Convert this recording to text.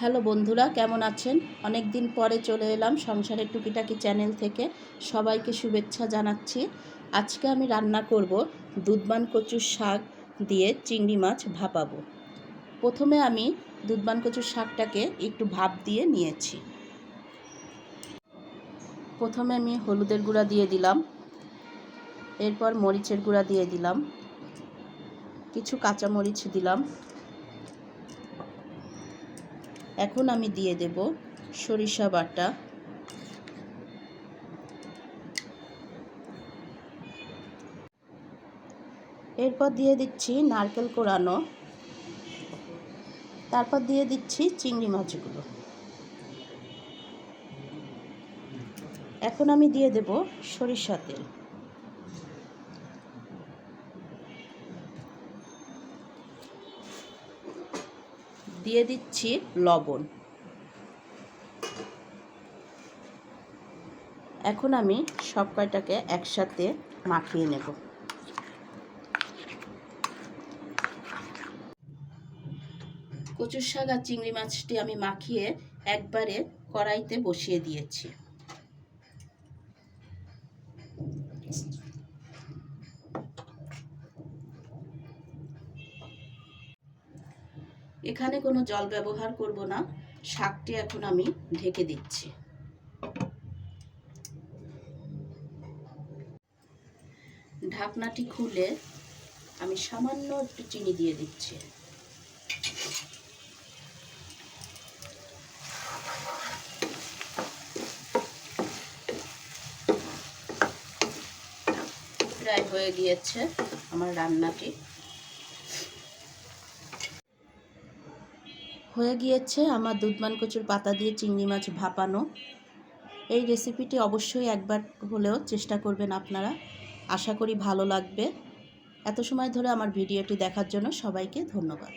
Hello বন্ধুরা, কেমন আছেন? অনেক দিন পরে চলে এলাম সংসারের টুকিটাকি চ্যানেল থেকে। সবাইকে শুভেচ্ছা জানাচ্ছি। আজকে আমি রান্না করব দুধবান কচুর শাক দিয়ে চিংড়ি মাছ ভাপাবো। প্রথমে আমি দুধবান কচুর শাকটাকে একটু ভাপ দিয়ে নিয়েছি। প্রথমে আমি হলুদের গুঁড়া দিয়ে দিলাম, এরপর মরিচের গুঁড়া দিয়ে দিলাম, কিছু কাঁচামরিচ দিলাম। এখন আমি দিয়ে দেব সরিষা বাটা, এরপর দিয়ে দিচ্ছি নারকেল কোড়ানো, তারপর দিয়ে দিচ্ছি চিংড়ি মাছগুলো। এখন আমি দিয়ে দেব সরিষা তেল, দিয়ে দিচ্ছি লবণ। এখন আমি সব কয়টাকে একসাথে মাখিয়ে নেব। কচুর শাক আর চিংড়ি মাছটি আমি মাখিয়ে একবারে কড়াইতে বসিয়ে দিয়েছি। এখানে কোনো জল ব্যবহার করব না। শাকটি এখন আমি ঢেকে দিচ্ছি। ঢাকনাটি খুলে আমি সামান্য একটু চিনি দিয়ে দিচ্ছি। প্রায় হয়ে গিয়েছে আমার রান্নাটি। হয়ে গিয়েছে আমার দুধবান কচুর পাতা দিয়ে চিংড়ি মাছ ভাপানো। এই রেসিপিটি অবশ্যই একবার হলেও চেষ্টা করবেন আপনারা। আশা করি ভালো লাগবে। এত সময় ধরে আমার ভিডিওটি দেখার জন্য সবাইকে ধন্যবাদ।